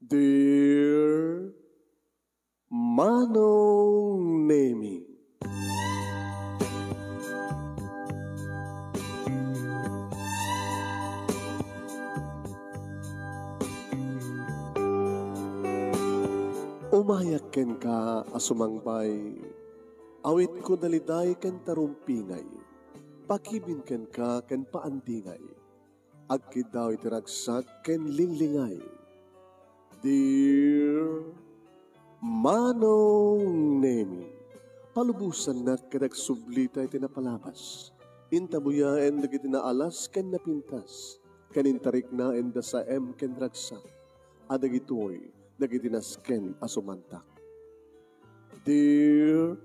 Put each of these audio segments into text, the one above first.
Dear Manong Nemi, umayak ken ka asumangbay, awit ko daliday ken tarumpingay, pakibin ken ka ken paandingay, agkid daw itiragsak ken linglingay. Dear Manong Nemi, palubusan na kadag sublita iti napalabas. Intabuyaen dagiti naalas ken napintas, kanintarik na enda sa ken ragsak, adagitoy dagiti nasken asumantak. Dear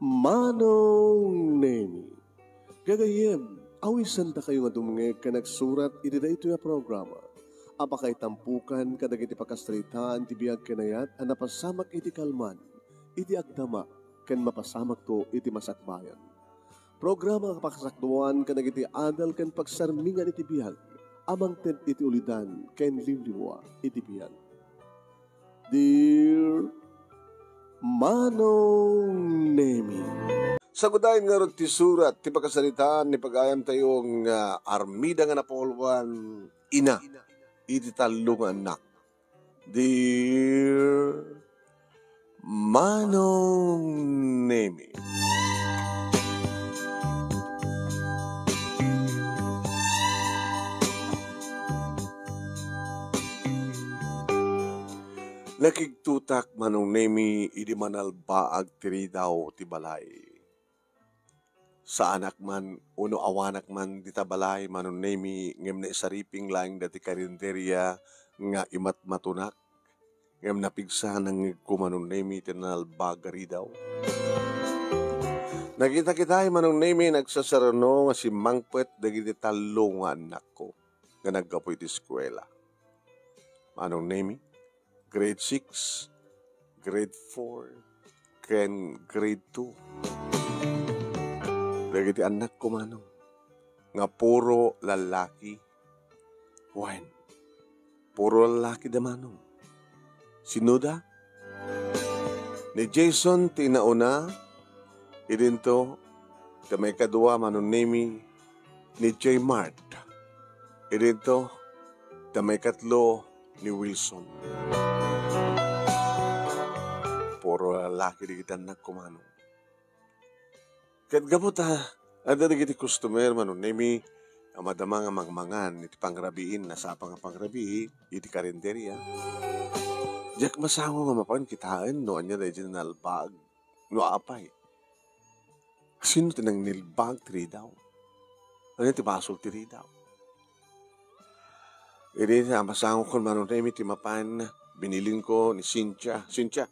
Manong Nemi, gagayem, awisan ta kayo nga dumngeg ka nagsurat iti dayto nga programa. Apakay tampukan kadag iti pakastritaan ti biyag kanayat a napasamak iti kalman, iti agdama, ken mapasamak to iti masakbayan. Programa kapakasakduan kadag iti adal ken pagsarmingan iti biyag, amang ted iti ulidan ken liwliwa iti biyag. Dear Manong Nemi, sagudayin nga ron ti surat, ti pagkasalitaan, ni pag-ayam tayong armida nga napolwan, ina, iti talong anak. Dear Manong Nemi, nakigtutak Manong Nemi, idi manalbaag tiri daw ti balay. Sa anak man, uno awanak man di tabalay, Manong Nemi, ngem na isariping lang dati karinderya nga imat matunak, ngem napigsa ng Manong Nemi, tinalbagari daw. Nakita kita Manong Nemi, nagsasarano nga si Mangpet dagiti talo nga anak ko, nga naggapoy ti eskwela. Manong Nemi, grade 6, grade 4, ken grade 2. Dagiti anak ko Manong, nga puro lalaki. Wen, puro lalaki da Manong. Sino da? Ni Jason tinauna, idinto, da may kadua Manong Nemi, ni J. Mart. Idinto, da may katlo ni Wilson. Puro lalaki di kita anak ko Manong. Kat gabot ada digiti customer Manong Nemi, madama nga mangmangan, iti pangrabiin, nasapa nga pangrabi, iti karinderya. Diyak masango nga mapan kitaan, no anya da dyan nalbag, no apay. Sino tinang nilbag tiri daw? Ano ti basol tiri daw? Iti masango ko Manong Nemi, ti mapan, binilin ko ni Cynthia. Cynthia,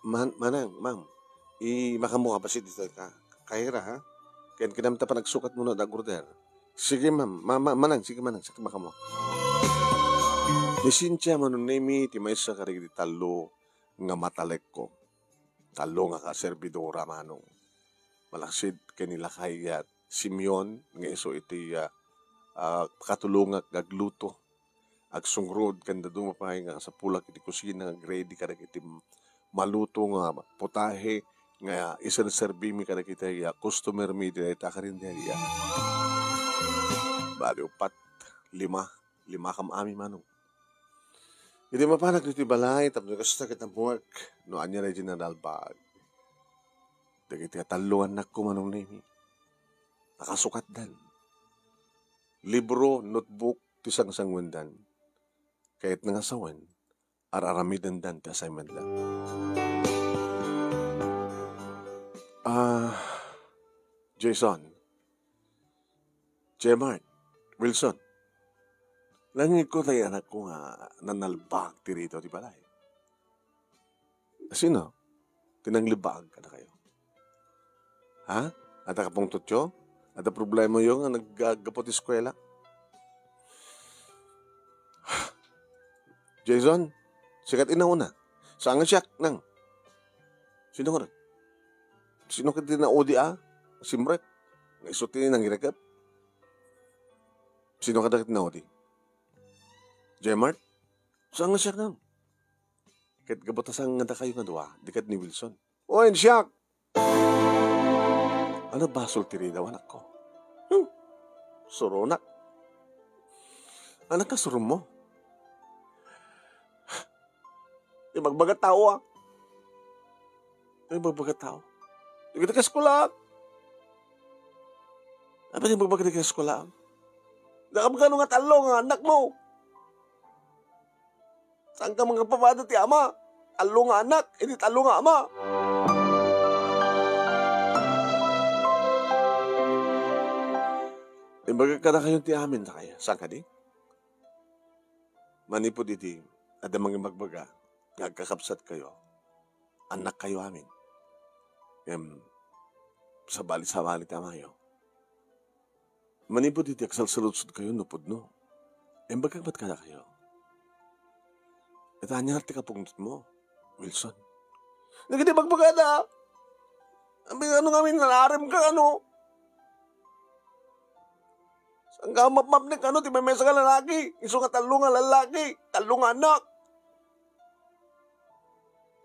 manang, ma'am, makamuha pa si dito ka. Kaira ha? Kaya kinamta pa nagsukat muna da order. Sige ma'am, manang, sige manang, sakit maka mo. Ni Cynthia Manong Nemi, ti may isa karigi talo nga matalek ko. Talo nga kaserbidora Manong. Malaksid kanila kaya Simeon, nga iso iti katulong agluto. Agsungrod, kanda dumapay nga sa pulak iti kusina, ready ka iti maluto nga putahe, nga isang serbi mi kada kita customer mi dito karinderya. Bali upat, lima kam ami Manong. Hindi mapanak dito balay, tapos kasta kitang work, no anya na general bag. Dagiti taluan na ko Manong Nemi. Nakasukat dan. Libro, notebook, tisang wendan. Kahit nangasawan, araramidan dan ti assignment lang. Jason, J. Mart, Wilson, langit ko tayo anak ko nga nanalbag ti rito ti balay. Sino? Tinanglibag ka na kayo. Ha? At akapong tutyo? At ang problema yung nga naggagapot eskwela? Jason, sikat inauna. Saan nga siyak nang? Sino nga rin? Sino ka din na ODA? Simret? Isutin ng iragap? Sino ka dakit na ODA? J-Mart? Saan nga siya nang? Kat gabatasan nga kayo nga duwa, dikat ni Wilson. Oy, siya! Ano basol tiri daw anak ko? Surunak. Anak ka surum mo. Di magbagat tao Di magbagat tao. Di kita ka eskwela. Apa di magbagat ka eskwela? Nakabagano nga talo nga anak mo. Saan ka mga papado ti ama? Talo nga anak, hindi talo nga ama. Imbaga ka na kayong ti amin na kaya. Saan ka di? Manipod iti, ada mga magbaga, nagkakapsat kayo, anak kayo amin. Sabali tamayo. Manipod iti, aksalsalutsod kayo, nupod no. Imbaga ba't ka na kayo? Itanya natin kapungot mo, Wilson. Naghindi magbaga na. Ang ano ngamin, nalarim ka ano. Ang gamap-map ni di may mesa ka lalaki. Iso nga talo nga lalaki. Talo nga anak.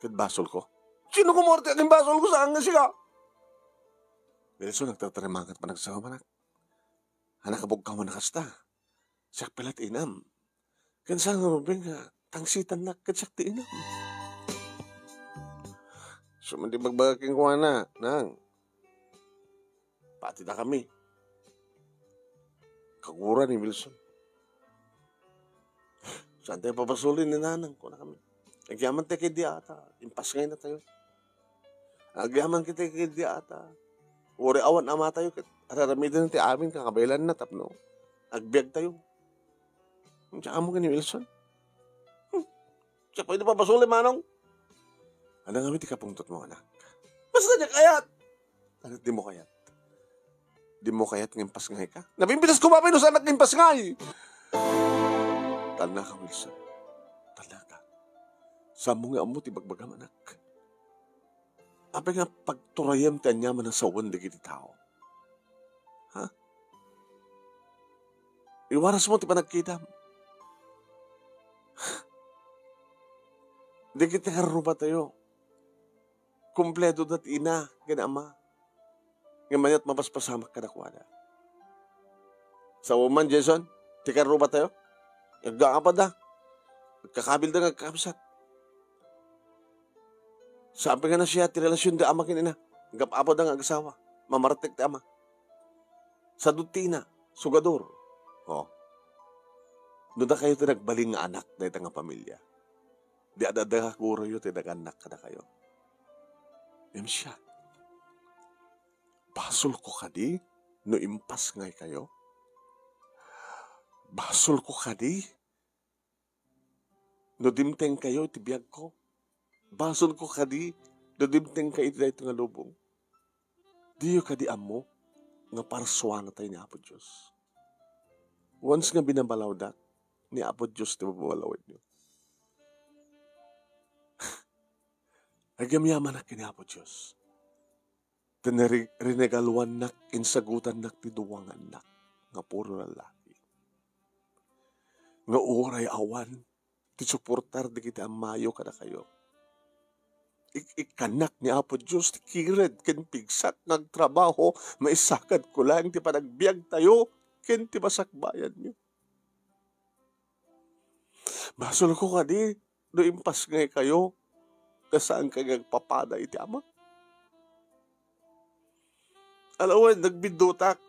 Kat basol ko. Sino kumorte aking basol ko saan nga siya? Wilson, nagtatrimangat pa nagsawa manak. Anak kabog ka mo nakasta. Siyak pilat inam. Kansa nga mabing nga, tangsitan na katsak ti inam. So, mandi magbagaking ko na, nang. Pati na kami. Kagura ni Wilson. Saan tayo papasulin ni nanang ko na kami. Nagyaman tayo kay Diata. Impas ngayon na tayo. Nagyaman kita kay Diata. Uri awan ama tayo. Araramidan natin amin kakabaylan na tapno. Agbiag tayo. Tsaka mo ka ni Wilson. Tsaka pwede papasulin manong. Ano nga may tikapungtot mo anak? Basta niya kayat. Ano di mo kayat? Di mo kaya't ngimpas ngay ka? Nabimbitas ko mapay no sa anak ngimpas ngay! Tala ka, Wilson. Tala ka. Sa mo nga amo, tibagbagam anak. Apay nga pagturayam tayo niya man ang sawan lagi di tao. Ha? Iwaras mo, ti pa nagkita. Di kita karupa tayo. Kompleto dat ina, ganama. Ngayon at mapaspasamak ka na kuwada. Sa woman, Jason, tikaro ba tayo? Nagdaang da. Nagkakabil na nagkakabsat. Sabi nga na siya, tirelasyon da ama kinina. Nagkapapod ang agasawa. Mamaratek ta ama. Sa dutina, sugador. Oh. Doon na kayo tinagbaling nga anak na itang pamilya. Di adada kakuro yun, tinaganak ka na kayo. Yan siya. Basol ko kadi, no impas ngay kayo. Basol ko kadi, no dimteng kayo, tibiyag ko. Basol ko kadi, no dimteng kayo, ito nga lubong. Diyo kadi amo, nga parswa na tayo ni Apo Diyos. Once nga binabalaw da, ni Apo Diyos, di mababalawin nyo. Agamyaman na kini Apo Diyos. Rinegaluan nak, insagutan nak, tiduwangan nak, nga puro lalaki. Nga uray awan, tisuportar di kita mayo kada kayo. Ikanak ni Apo Diyos, kired, ken pigsat, nagtrabaho, maisakad ko lang, ti panagbiag tayo, ken ti masakbayan niyo. Basol ko kadi, do impas ngay kayo, kasaan kagag papada iti ama. Alawan, nagbidutak.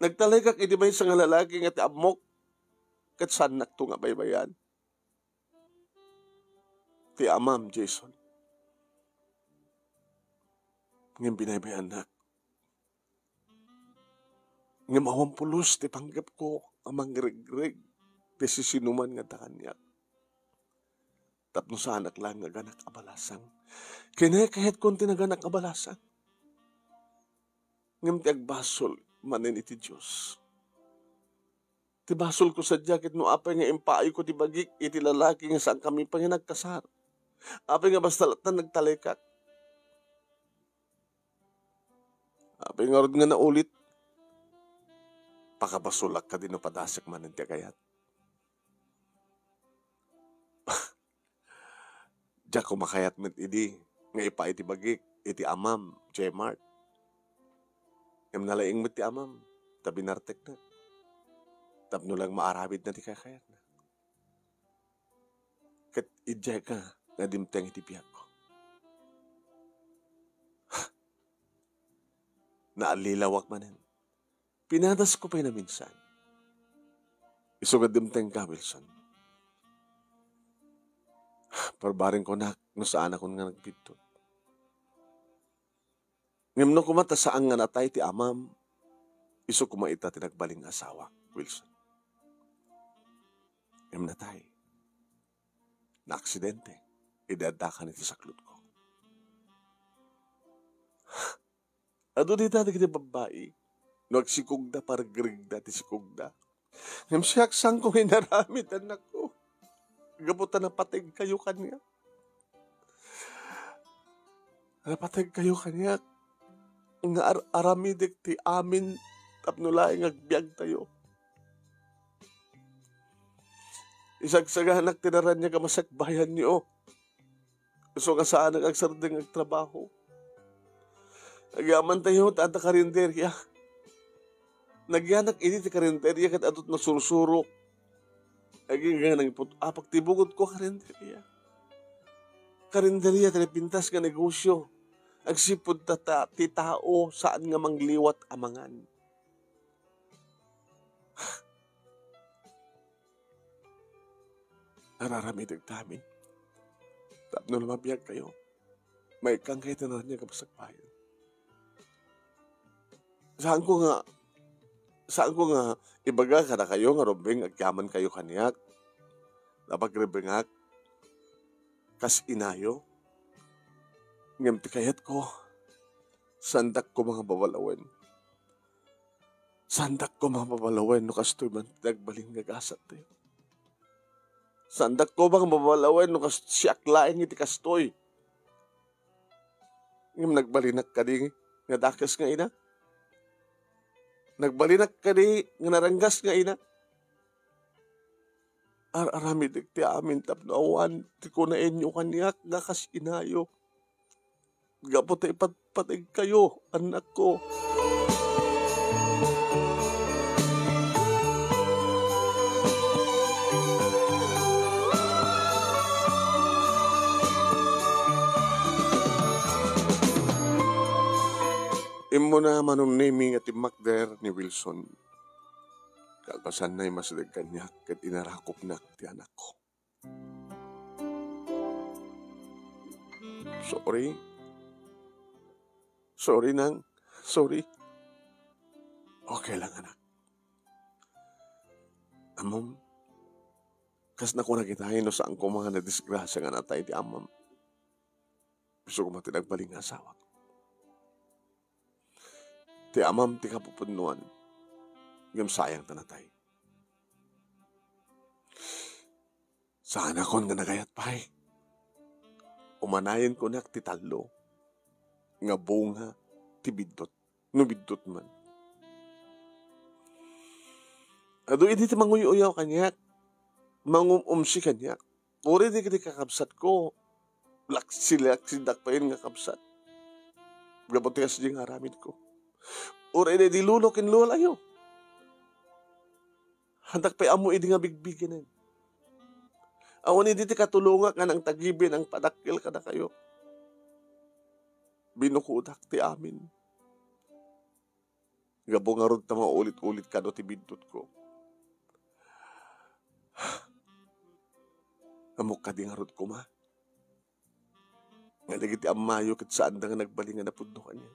Nagtaligak, hindi ba yung isang lalaki nga ti amok, kat sanak to nga baybayan. Ti amam, Jason. Ngayon binaybayan na. Ngayon mawampulos, ti panggap ko, amang regreg, ti sisinuman nga takanyak. Tapno sa anak lang nga ganak abalasang. Kaya kahit konti na ganak abalasang. Ngam ti agbasol manen iti Diyos. Ti basol ko sa jacket no apay nga impaayo ko ti bagik iti lalaki nga saan kami pa nga nagkasar. Apay nga basta latan nagtalekat. Apay nga rod nga naulit. Pakabasulak ka din no padasak manen ti kayat. Diyak kumakayat met idi, nga ipa iti bagik, iti amam, J-Mart. Ngam nalaing met ti amam, tabi nartek na. Tapno lang maarabid na ti kakayat na. Kat idya ka, nga dimteng iti biyak ko. Naalilawak manen. Pinadas ko pa'y na minsan. Isugad dimteng ka, Wilson. Parbaring ko na, no saan ako nga nagpito. Ngam no kumata saan nga natay ti amam, iso kumaita ti nagbaling asawa, Wilson. Ngam natay. Na aksidente, idadakan iti saklot ko. Ado di dati kiti babae, no agsikugda paragregda ti sikugda. Ngam siyak sang ko inaramid anak ko. Gabutan na pateg kayo kanya. Napateg kayo kanya. Nga aramidik ti amin tapno laing agbiag tayo. Isagsaganak tinaran niya kamasakbayan niyo. So nga saan agsardeng agtrabaho. Agyaman tayo tata karinderya. Nagyanak ini ti karinderya kat atot na sursurok. Aging nga pagtibugod ko karinderya. Karinderya pintas nga negosyo. Agsipod ti tao saan nga mangliwat amangan. Nararamid agtamin. Tapno na mabiyag kayo. May kangkita na niya kapasakbayan. Saan ko nga ibaga ka na kayo nga rumbing agyaman kayo kaniyak. Napagribingak. Kas inayo. Ngam ti kayat ko. Sandak ko mga babalawen. Sandak ko mga babalawen no kastoy man nagbaling nagasat tayo. Sandak ko mga babalawen no siyak laing iti kastoy. Ngam nagbalinak ka di nga dakas nga ina. Nagbalinak ka di nga naranggas nga ina. Aramidik ti amin tapno awan ti ko na inyo kanyak nga kas inayo. Gapot ay patpatig kayo, anak ko. Imo na manong naming at imakder ni Wilson. Kalpasan na imasadag kanya kat inarakop na ti anak ko. Sorry nang. Sorry. Okay lang anak. Amam, kas na ko nakitahin no saan ko mga nadisgrasya nga natay ti amam. Gusto ko matinagbaling asawa. Ti amam ti kapupunuan. Ngam sayang tanatay. Sana kon nga nagayat pa'y. Umanayin ko na ti talo. Nga bunga ti bidot. No bidot man. Ado hindi ti manguyo-uyaw kanyak. Mangumumsi kanyak. Uri di kiti kakabsat ko. Laksidak pa yun nga kabsat. Gabotias di nga aramid ko. Uri di lulokin lulayo. Handak pa amo idi nga bigbiginan. Awan idi ti katulunga nga nang tagibin ang padakil kada kayo. Binukudak ti amin. Gabo nga rod ta ulit-ulit ka do ti bidtot ko. Amok ka di nga rod ko ma. Nga lagi ti amayo kat saan da nga nagbalingan na pudno kanya.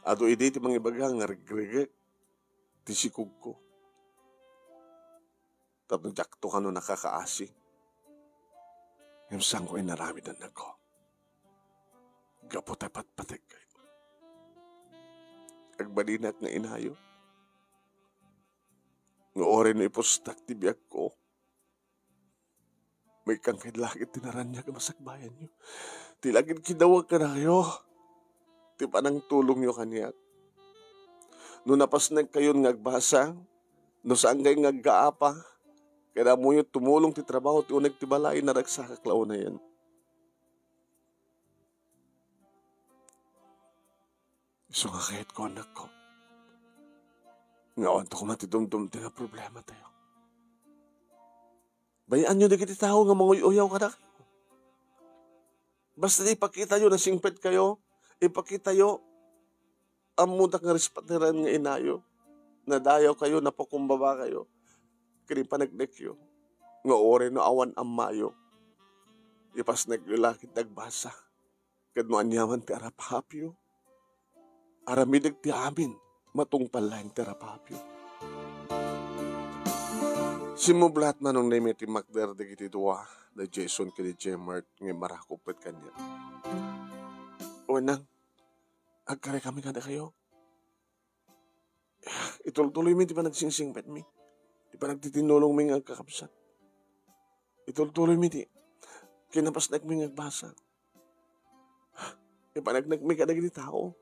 Ato idi ti mga ibaga nga regregek ti sikug ko. Tapos jakto ka no nakakaasi. Yung sang ko ay naramidan na ko. Gapot ay patpatek kayo. Agbalinak nga inayo. Nga ore no ipostak ti biyak ko. May kang kidlakit tinaran niya kamasakbayan niyo. Tilagin kidawag ka na kayo. Ti panang tulong niyo kaniyak. No napas na kayo ngagbasa. No saan kayo ngaggaapa. Kaya mo yung tumulong ti trabaho, ti unag ti balay, naragsaklaw na yan. So nga kahit ko, anak ko. Ngawan to ko matidumdum ti nga problema tayo. Bayaan nyo na kiti tao nga mga uyaw ka na kayo. Basta ipakita nyo na singpet kayo, ipakita nyo ang mudak nga respatiran nga inayo, na dayaw kayo, napakumbaba kayo, kini panagdekyo, nga ore no awan ang mayo, ipas nagyulakit nagbasa, kad mo anyaman ti arapapyo, aramidag ti amin, matungpal lang ti arapapyo. Simublat manong name ti Macder de kiti dua, na Jason kini Jemart, nga marakupit kanya. O nang, agkare kami kada kayo. Ituloy mi, di pa nagsingsingpet mi. Di pa nagtitinulong mi nga agkakapsat. Ituloy mi, di. Kinapas nagmi nga agbasa. Di pa nagnagmi kada gini tao.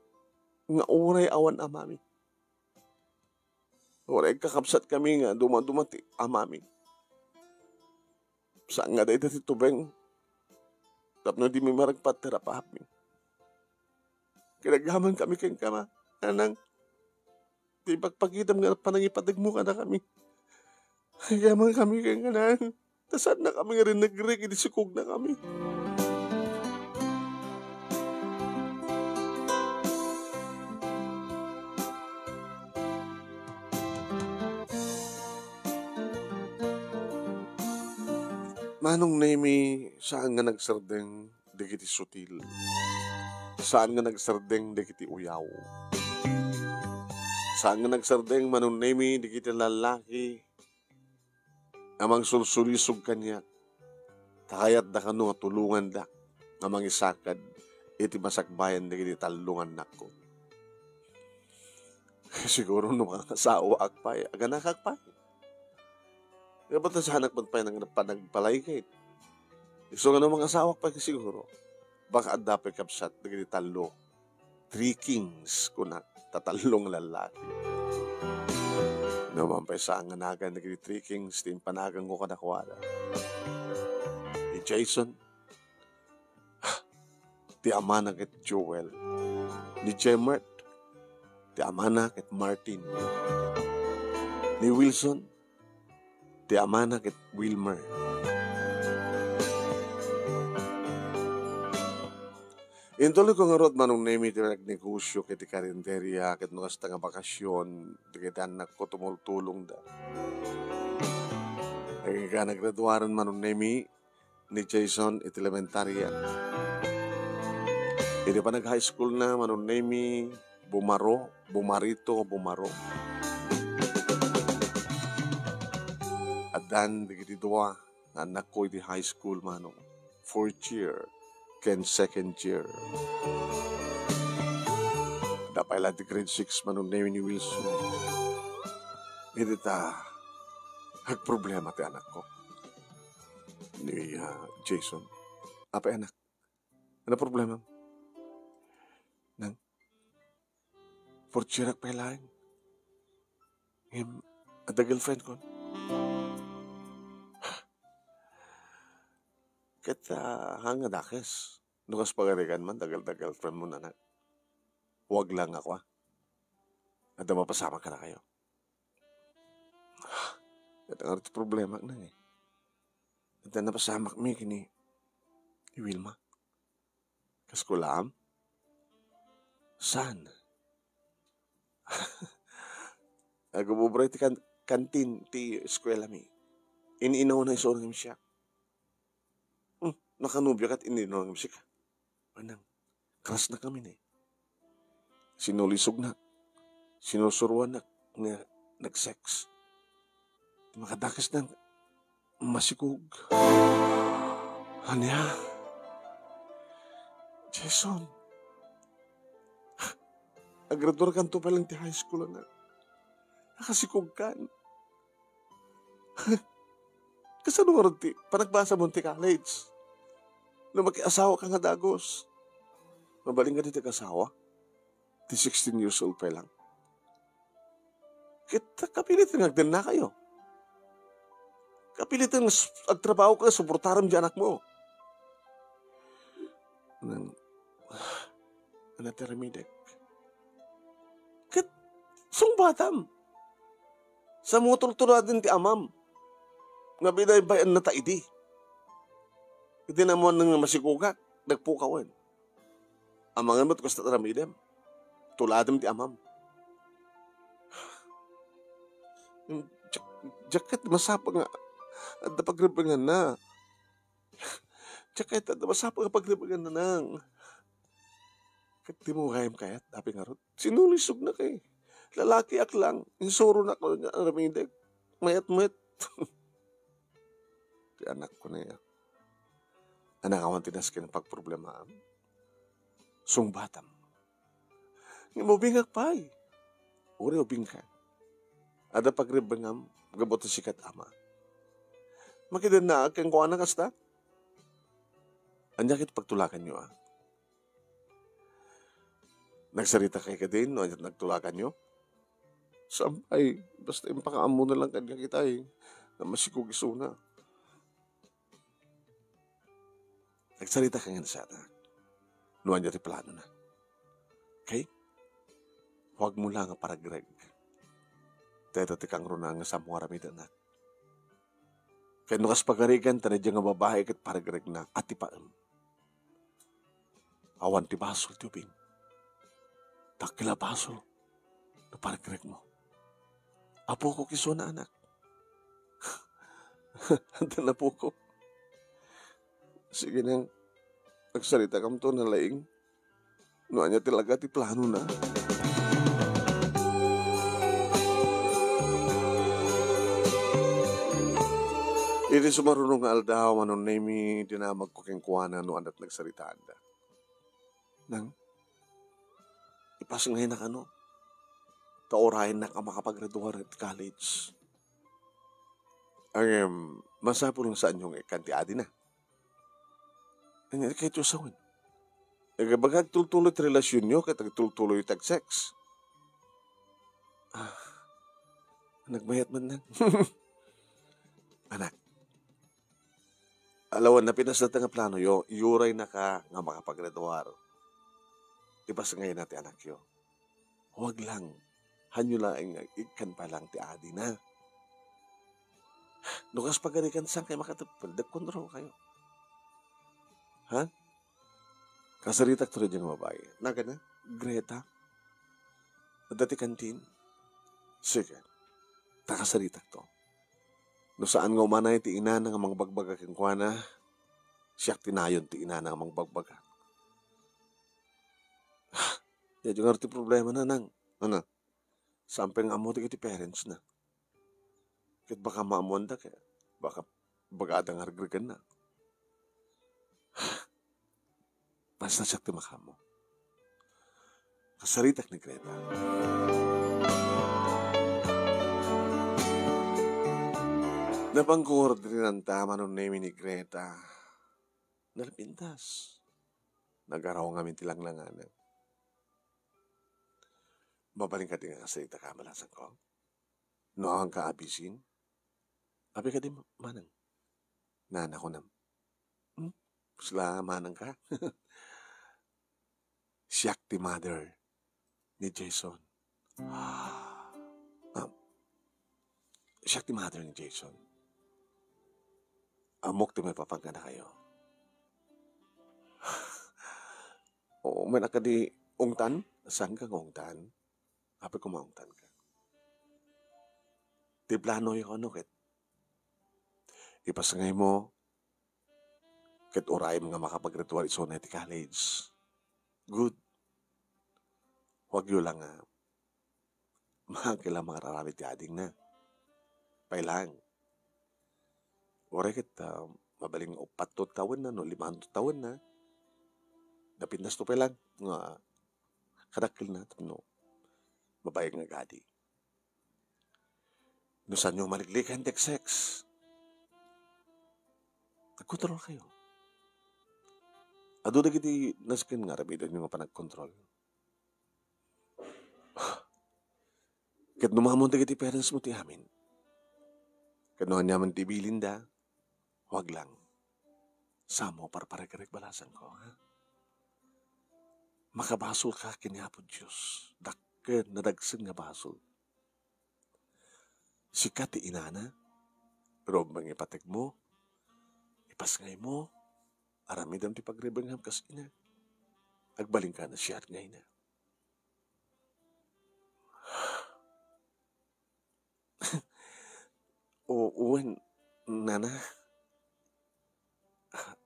Nga uray awan amami. Uray kakapsat kami nga dumadumati amami. Saan nga dahi dati tubeng. Tapno di mi maragpat terapahap mi. Kinagaman kami keng kama. Anang, di pagpagitam nga panangipadag mo ka na kami. Kinagaman kami keng anang. Tasad na kami nga rin nagrig, idisikog na kami. Manong nemi, saan nga nagsardeng digiti sutil? Saan nga nagsardeng digiti uyaw? Saan nga nagsardeng manong nemi digiti lalaki? Amang sulsulisog kanya, takayat da kano nga tulungan da, amang isakad, iti masakbayan digiti talungan nako. Siguro no mga kasawa akpay, aganak akpay. Dapat na sa hanak magpay ng panagpalay kayo. So nga mga asawa pa siguro, baka adapay kapsat, naging talo. 3 kings kuna, tatalong lalaki. Naman pa sa ang anagan, naging 3 kings, tin panagang ko kanakwala. Ni Jason, ti Amana ket Joel. Ni Jemart, ti Amana ket Martin. Ni Wilson, ti Amana ket Wilmer. Intuloy ko nga rot manong nemi ti nagnegosyo ket ti karinderya ket nukas nga bakasyon ti ket anak ko tumultulong da. Ay ka naggraduaran manong nemi ni Jason iti elementarya. Iti pa nag-high school na manong nemi Bumaro. Dan digiti dua na anak ko di high school manong 4th year ken 2nd year. Dapay lang di grade 6 manong name ni Wilson. Hindi ta problema ti anak ko ni Jason. Apa anak? Ano problema? Nang 4th year ak pailain. Ada girlfriend ko. Kita hanga dakes. Nukas pagarikan man, dagal-dagal friend mo na. Huwag lang ako. At mapasama ka na kayo. At ang arito problema na eh. At napasama kami kini Wilma. Kaskulam? Saan? Agububray ti kantin ti eskwela mi. Iniinaw na iso ng siya. Nakanubya kat iniinaw ng siya. Anang, kras na kami na eh. Sinulisog na. Sinusuruan na. Nag-sex. Makadakas na masikog. Anya? Jason. Agrador kan to palang ti high school na. Nakasikog kan. Kasano nga rin ti? Panagbasa mo ti college. Nung makiasawa ka nga dagos. Mabaling ka dito kasawa. Ti 16 years old pa lang. Kita kapilit na nagdan na kayo. Kapilitan agtrabaho ka, suportaram di anak mo. Nang, anatiramidek. Kat, sungbatam. Sa motor din ti amam. Nga binaybayan na taidi. Iti naman nang masikugak, nagpukawan. Amangan mo't kasta taramidem. Tuladam ti amam. Jacket, masapa nga. At napagribangan na. Jacket, at masapa nga pagribangan na nang. Kat di mo kayam kayat, dapi nga rot. Sinulisog na kay. Lalaki ak lang. Insuro na ko na ramidek. Mayat-mayat. Di anak ko na yan. Anak awan tinaskin ang pagproblema. Sungbatam. Nga mo bingak pa eh. Uri o bingka. Ada pagribangam, gabot na sikat ama. Makidan na kang kuha na kasta. Anyakit pagtulakan nyo Nagsarita kay ka din, no? Nagtulakan nyo. Sampay, basta yung pakaamo na lang kanya kita na masikog isuna. Nagsarita ka nga na sa anak. Nuwan niya plano na. Okay? Huwag mo lang para Greg. Teto tikang runa nga sa mga ramid anak. Kaya nukas pagarigan, tanay dyan nga babae kat para Greg na atipaam. Awan ti basol ti ubing. Takila basol. Na para Greg mo. Apo ko kiso na anak. Handa na po ko. Sige nang nagsalita kam to na laing. Nuan niya talaga ti plano na. Iti sumarunong nga aldaw, anong name dinamag ko keng kuwana no anak nagsaritaan da. Nang, ipasing ngayon na kano, taorahin na ka makapagraduar at college. Ang masapo lang saan yung kantiadi na. Ang kahit yung sawin. Bagag tultuloy at relasyon nyo, kahit tultuloy at sex. Nagbayat man lang. Anak, alawan na pinaslat nga plano yo, yuray na ka nga makapagraduar. Ipas ngayon natin anak yo. Huwag lang. Hanyo lang ikan pa lang ti adi na. Nukas pagarikan saan kayo makatapal, nagkontrol kayo. Ha? Kasaritak to rin yung babae. Naga na? Greta? Dati kantin? Sige. Takasaritak to. No saan nga umanay ti ina nga mga bagbaga kang kuwana, siyak tinayon ti ina nga mga bagbaga. Yan yung arti problema na nang. Ano? Sampeng amo ti parents na. Kahit baka maamuan da kaya. Baka bagadang hargrigan na. Basta siyak ti makamo. Kasaritak ni Greta. Napangkuhor din ang tama nung name ni Greta. Nalapintas. Nag-araw nga mintilang langanan. Mabaling ka din nga kasalita ka malasan ko. Noong ka abisin. Abi ka din manang. Nana ko nam. Sila manang ka. Siyak ti mother ni Jason. Siyak ti mother ni Jason. Amok ti may papangka na kayo. Oo, may nakadi ungtan. Saan ka ungtan? Kapag kumaungtan ka. Ti plano yung ano, ket. Ipasangay mo, ket oray mga makapagritual iso na ti college. Good. Huwag yun lang makakila mga raramit ti ading na. Pailang. Oray ket mabaling 4 taon na, no, 5 taon na. Napindas to pailang. Nga kadakil na, no. Babayag nga gadi. No saan yung maliglikan tek sex. Nagkontrol kayo. Ado na giti naskin nga rabidan yung panagkontrol. Kat numamon na giti parents mo ti amin. Kanuhan niya man tibilin da, huwag lang. Samo parparek-rek balasan ko, ha? Makabasol ka kinyapo Diyos. Dakken na dagsen nga basol. Sikat ti inana, pero mangipatek mo, ipasngay mo, aramidam ti pagrebengham kas ina. Agbaling ka na siya at ngay na. Uwan, nana,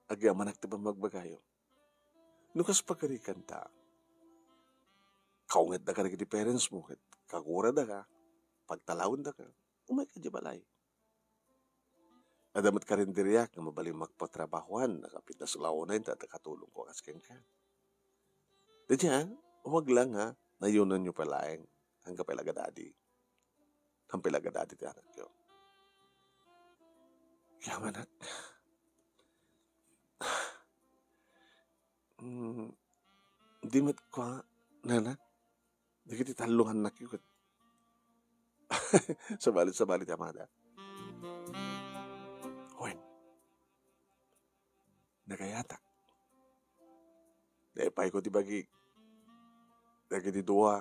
agyaman ti magbagayo. Nukas pagkarikan ta, kaungat da ka rin di parents mo, kagura da ka, pagtalawin da ka, umay ka di balay. Adamat ka rin diriyak na mabaling magpatrabahuan, nakapit na sulaw na yun, tatakatulong ko kasken ka. Dadya, huwag lang ha, nayunan nyo palaeng, hanggang palagadadi. Ang palagadadi ti anak ko. Kaya manak, di mat ko, nana, di kiti talungan na kiyot. Sabalit amada. Wen, nagayatak. Naipay ko ti bagi, dagi ti dua,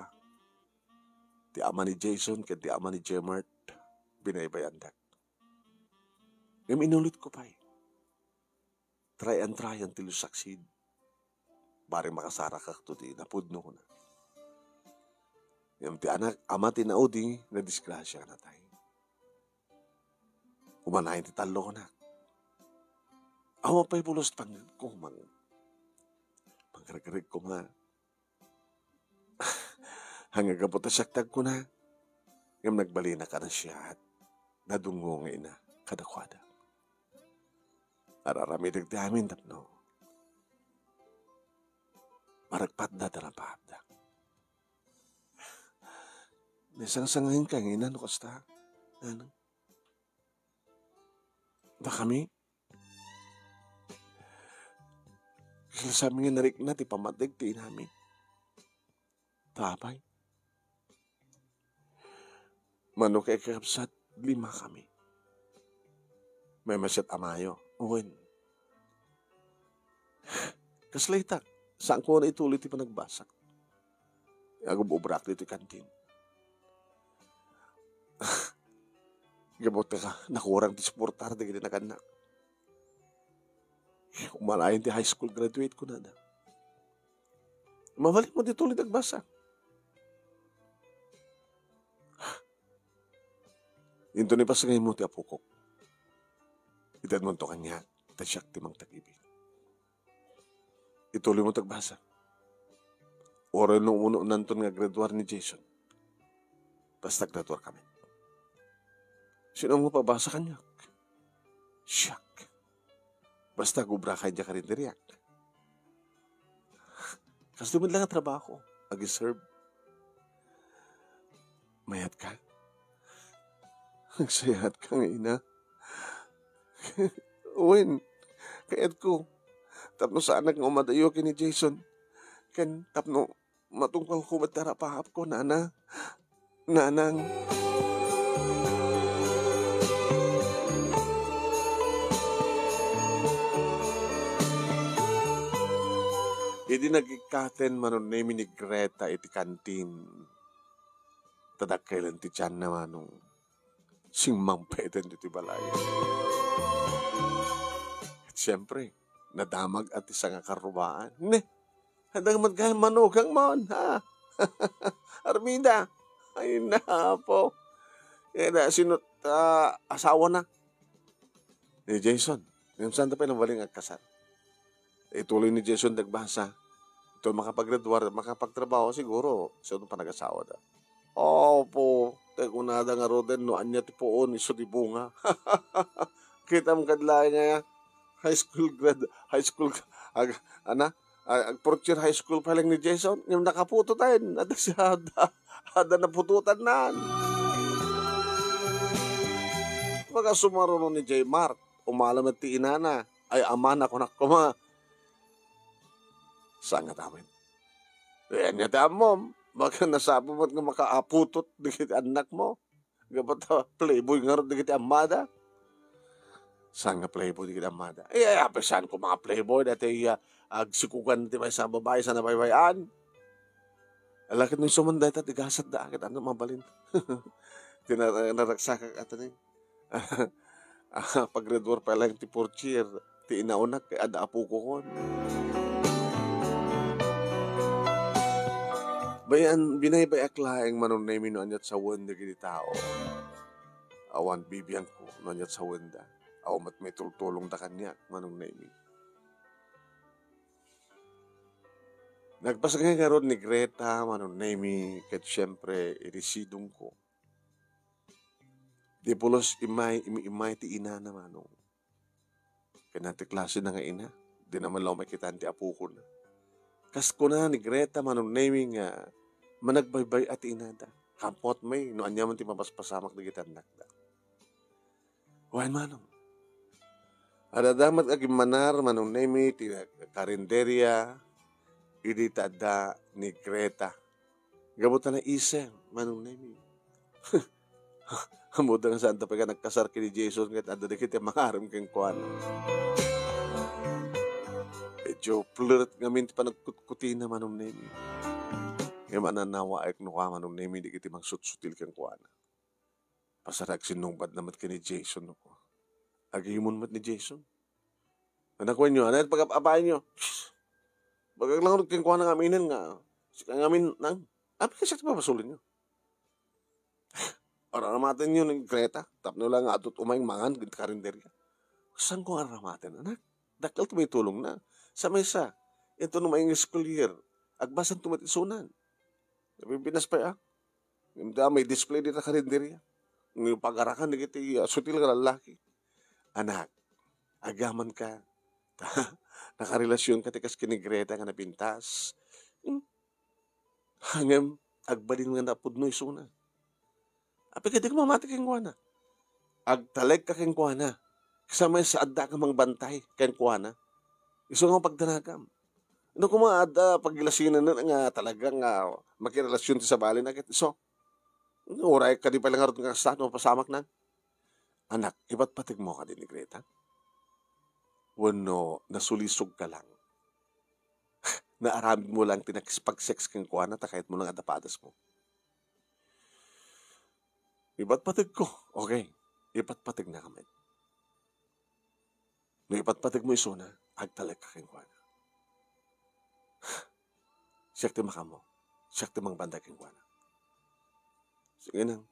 ti ama ni Jason, ken ti ama ni Jemart, binaybayandak. Ngam inulit ko pa try and till you succeed. Bari makasara ka to ti napudno ko na. Ngam ti anak, ama ti naudi, na disgrasya na tayo. Umanayin ti talo ko na. Awa pa'y pulos pang ko, mangkaragarig ko nga. Hanggang kapot na siyaktag ko na. Ngam nagbali na ka na siya at nadungo nga ina kadakwada. Araramidag ti amin tapno. Maragpat na tarapat da. Nisang-sangahin ka nga ina, no kasta? Ano? Da kami? Kaya sa amin nga narik na, ti pamatig ti inami. Tapay. Mano kay kakapsat, 5 kami. May masyat amayo. Uwin. Kaslaitak, saan ko na ituloy ti panagbasak? Agububrak dito kantin. Gabot ka, nakurang ti supportar, di kita nakanak. Umalayan ti high school graduate ko na. Mabalik mo dito ulit nagbasa. Into ni pasangay mo ti apukok. Itad mo to kanya, tasyak ti mang tag-ibig. Ituloy mo tagbasa. Oral nung uno nanton nga graduar ni Jason. Basta graduar kami. Sino mo pabasa kanya? Siyak. Basta gubra kay dya ka rin diriyak. Kasi dumad lang ang trabaho. Ag-serve. Mayat ka. Nagsayat ka nga ina. Uwin. Kayat ko. Tapno sa anak nga umadayo ni Jason. Kan tapno matungkol ko matarapahap ko, nana. Nanang. Idi nagikaten manon nemi ni Greta iti kantin. Tadak kailan ti tiyan na manong singmang peten iti balay. At siyempre, nadamag at isang karubaan. Ne, hadang magkahal manugang mon, ha? Armida, ay na po. Kaya sinut asawa na ni Jason. Ngayon saan pa ng waling agkasal. Ituloy ni Jason nagbasa. Ito makapag-graduar, makapagtrabaho siguro. Siya pa nag-asawa da. Opo, tayo na da nga roden, no anya ti poon, iso ti bunga. Kita mo kadlaay nga, high school, fourth year high school pa lang ni Jason, yung nakaputo tayo, ada siya, ada napututan na. Pagka sumaro ni J. Mark, umalam at ti inana, ay aman ako nakuma. Saan nga tamin? Eh, niya tamom. Baka nasabi mo nga makaaputot dikit anak mo. Gabat playboy nga rin dikit amada. Saan nga playboy di kita amada? Apesan ko mga playboy dati agsikugan ti may sa babae sa nabaybayan. Alakit ng sumunday ta tigasat da akit ano mabalin. Tinaragsaka ka ito pag-redwar pa lang ti portier, ti inaunak, kay ada apo ko kon. Bayan, binaybayak laeng manon na imino anyat sa wanda kiti tao. Awan bibiyang ko, no anyat sa wanda. Awan mat may tultulong da kanya, manon na imi. Nagpasagay nga ron ni Greta, manon na imi, kat syempre, irisidong ko. Di pulos imay ti ina na manong. Kaya nati klase na nga ina. Di naman lang makita ti apo ko na. Kas ko na ni Greta manong naming managbaybay at ina da. Kampot may, no anya man ti mapaspasamak na gitanak da. Wain manong. Adadamat agim manar manong nami ti karinderya idi tada ni Greta. Gabutan na iseng manong nami. Hamuda nga saan tapay ka nagkasar kini Jason kahit ada dikit yung makaram kang kuwan. Medyo flirt nga minti pa nagkutkuti na manong nemi. Nga mananawa ay knuka manong nemi di kiti mang sutsutil kang kuwan. Pasarag sinungbad naman kini Jason ako. Agimon mat ni Jason. Anakuan nyo, anay pag-apain nyo. Bagag lang kang kuwan ng aminin nga. Sikang amin nang. Apa kasi ito papasulin nyo? Aramatin yun ng Greta. Tapno lang nga atot umayang mangan, karinderya. Saan ko aramatin, anak? Dakal may tulong na. Sa mesa, ito nung may school year. Agbasan tumatisunan. Pinas pa may display dito karinderya. Yung pag-arakan, nagiti sutil ka lalaki. Anak, agaman ka. Nakarelasyon ka tikas kini Greta nga napintas. Hangam, agbalin nga napudno isuna. Api ka di ka mamati kang kuwana. Agtalag ka kang kuwana. Kasama sa adda ka mang bantay kang kuwana. Iso nga pagdanagam. Ano kung mga adda paggilasinan na nga talagang makirelasyon sa balin agad. So, oray ka di pa lang harot nga sa pasamak na. Anak, iba't patig mo ka din ni Greta. Wano, nasulisog ka lang. Naaramid mo lang tinakspag-sex kang kuwana takayat mo lang adapadas mo. Iba't patig ko. Okay. Iba't patig na kami. No iba't patig mo iso na, agtalag ka keng kuwana. Siyak ti makamo. Siyak ti mang banday keng kuwana. Sige nang.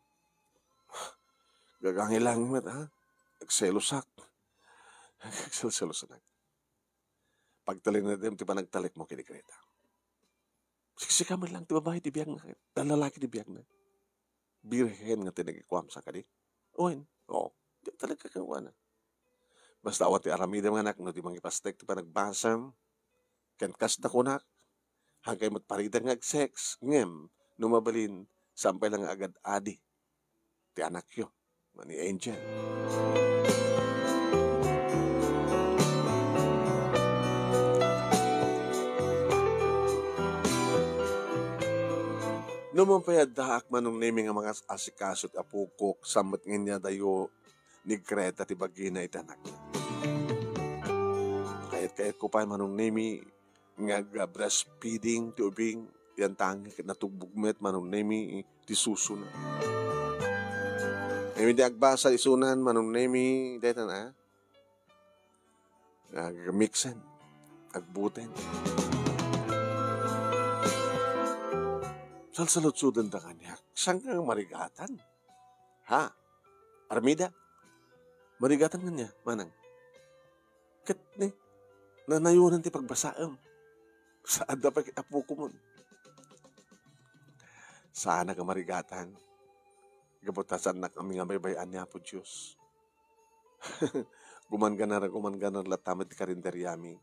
Gagangin lang mo, ha? Nagselosak. Nagselosak. Pagtalik na din, ti pa nagtalik mo kinikreta. Siksika mo lang, ti babae, ti biyag na. Lalaki, ti biyag na. Birhen nga tinagikwam sa kadi. Oin, di talaga kagawa na. Basta awat ti aramida mga anak, no di mangipastek, ti pa nagbasam, kankas na kunak, hangkay magparida nga sex, ngem, numabalin, sampay lang agad adi, ti anak yo, ni Angel. Naman pa yadaak manong naming ang mga asikasot apukok samot nga niya dayo ni Greta ti bagina itanak. Kayat ko pa manong nami nga breastfeeding ti ubing yan tangi natugbugmet manong nami ti suso na. Nami di agbasa isunan manong nami daytan agmixen agbuten. Salsalot-sudan da kanya, saan kang marigatan? Ha? Armida? Marigatan kanya, manang. Kat ni, nanayunan ti pagbasaam. Saan da pa kitapo ko mo? Sana ka marigatan. Gabutasan na kami nga may bayan niya po Diyos. Guman ganar latamat ti karinderyami.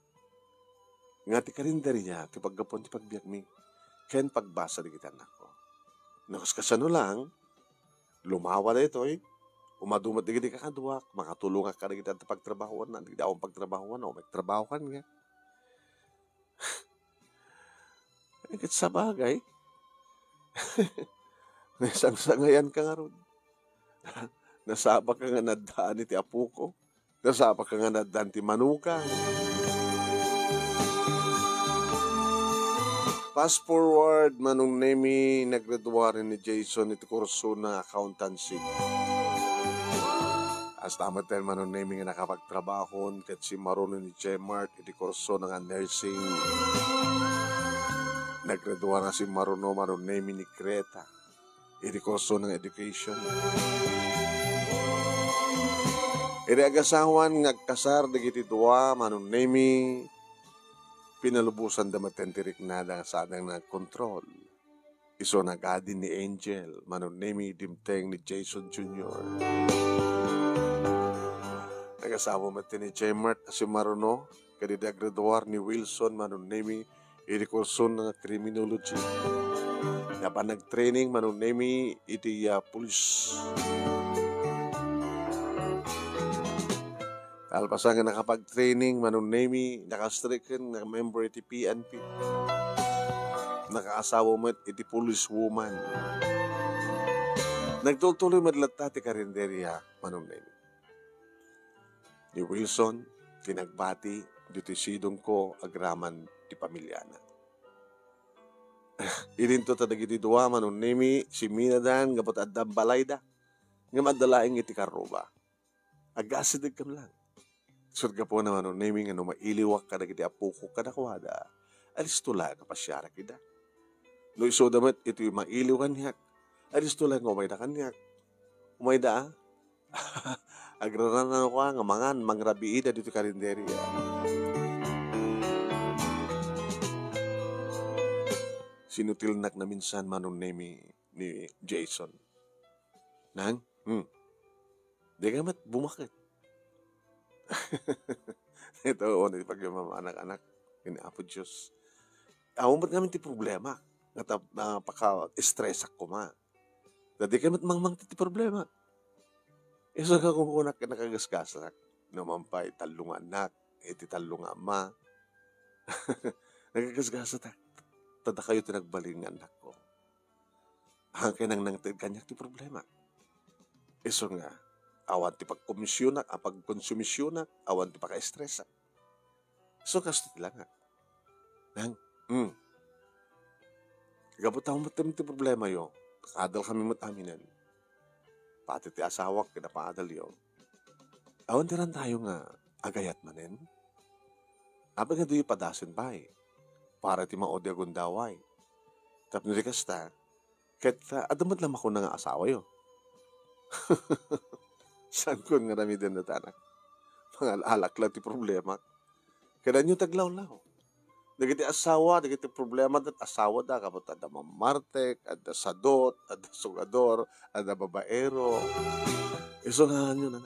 Nga ti karinderya, ti paggapon ti pagbiyak mi. Ken pagbasa di kita nako. Nakaskasano lang, lumawa na ito umadumat di kita kakaduak, makatulong ka na kita at pagtrabahuan na, hindi akong pagtrabahuan o magtrabaho ka nga. Ikit sa bagay, nasangsangayan ka nga ron. Nasaba ka nga nadaan iti apo ko, Nasapa ka nga na danti manukang. Fast forward, manong nemi, naggraduwa rin ni Jason iti kurso na accountancy. As tamat din manong nemi nga nakapagtrabahon kat si Maruno ni Jemart iti kurso nga nursing. Naggraduwa nga si Maruno manong nemi ni Creta iti kurso ng education. Iti agasawan ngagkasar digiti dua manong nemi pinalubusan da matentirik na sa adang nagkontrol. Iso nagadin ni Angel, manon nemi dimteng ni Jason Jr. Nagasawa matin ni Jemart si Maruno, kadida graduar ni Wilson, manon nemi irikurson ng criminology. Napa nag-training, manon nemi iti pulis. Alpasan nga nakapag-training, manong nemi, nakastricken, member iti PNP. Nakaasawa mo iti police woman. Nagtutuloy madlata ti karinderya, manong nemi. Ni Wilson, tinagbati, dito sidong ko, agraman ti pamilyana. Irinto tadagiti duwa, manong nemi, si Minadan, gabot adda balayda, nga madalaing iti karuba. Agasidig kam lang. Surga po naman nung naming ano mailiwak ka na giti apuko ka na kuwada. Alis tula ka pasyara kita. No iso damat ito yung mailiw kanyak. Alis tula nga umay na kanyak. Umay da agraran na ko nga mangan mangrabiida dito karinderya. Sinutilnak na minsan manong name ni Jason. Nang? Di ka mat bumakit. Ito, pag yung mga anak-anak, inapo Diyos. Ba't namin ti problema? Napaka-stress ako ma. Dati ka mang ti problema. Isa ka kung kunak ka nakagasgasak. Namampay, talong anak, iti talong ama. Nagagasgasak. Tada kayo tinagbaling anak ko. Hangkay nang kanyak ti problema. Iso nga, awan ti pagkomisyonak, pagkonsumisyonak, awan ti paka-stressa. So, kasto ti lang nga. Nang, Gabot ako matam ti problema yo. Adal kami mataminan. Pati ti asawak, kinapaadal yo. Awan ti ran tayo nga, agayat manen. Abang nga di padasin pa para ti maodi agundaway. Tapos nirikasta, kahit adamat lang ako na nga asawa yo. Saan ko nga rami din na tanak? Mga alak lang ti problema. Kaya nyo taglaw-law. Nagiti asawa, nagiti problema dat asawa da. Kapot ada mamartek, ada sadot, ada sugador, ada babaero. Iso nga nyo na.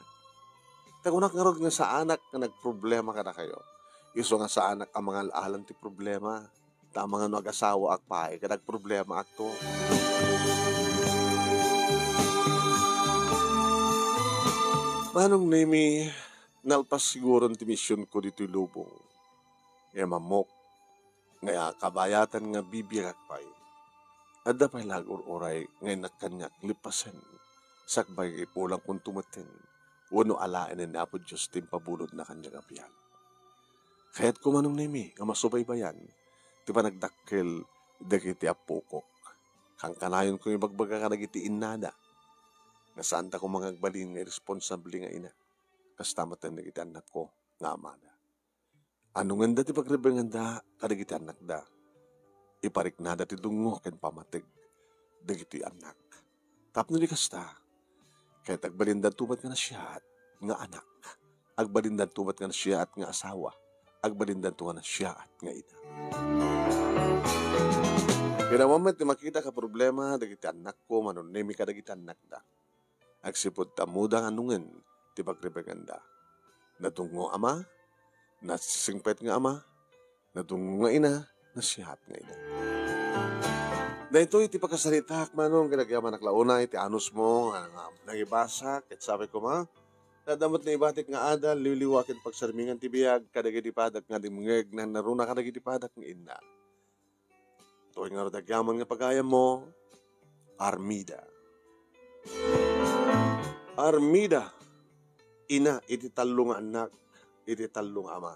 Tagunak nga nga sa anak na nagproblema ka na kayo. Iso nga sa anak ang mga alang ti problema. Ta mga nag-asawa akpay, ka nagproblema akto. Manong nemi, nalpas siguro ti mission ko dito lubong. Nga mamok, nga kabayatan nga bibiyak pa'y. Adda pa'y lagur-uray, nga nakanyak lipasan. Sakbay pulang kung tumatin. Wano alain na po Diyos tim pabulod na kanyang abiyag. Kaya't kumanong nemi, nga masubaybayan, ti pa nagdakkel, dagiti apukok. Kang kanayon ko yung bagbaga ka nagiti inada. Nga saan ta ko mga agbalin nga responsable nga ina. Kastamatan na kita anak ko nga amada. Ano nga dati pagrebeng nga kadagiti anak da. Iparik na dati dungo ken pamatig. Dagiti anak. Tapno di kasta. Kaya agbalindan tumat nga na siya at nga anak. Agbalindan tumat nga na siya at nga asawa. Agbalindan tumat na siya at nga ina. Kaya naman makita ka problema dagiti anak ko manunemi ka dagiti anak da. Agsipod tamuda nga nungen, ti pagrebeganda. Natungo ama, nasisingpet nga ama, natungo nga ina, nasihat nga ina. Na ito, iti pagkasalitak manong, kinagyaman naklauna, iti anus mo, nangibasak, at sabi ko ma, nadamot na ibatik nga adal, liliwakin pagsarmingan ti biyag, kadagiti padak nga dimngeg, na naruna kadagiti padak nga ina. Tuwing nga radagyaman nga pagayam mo, Armida. Armida, ina, iti talo nga anak, iti talo nga ama.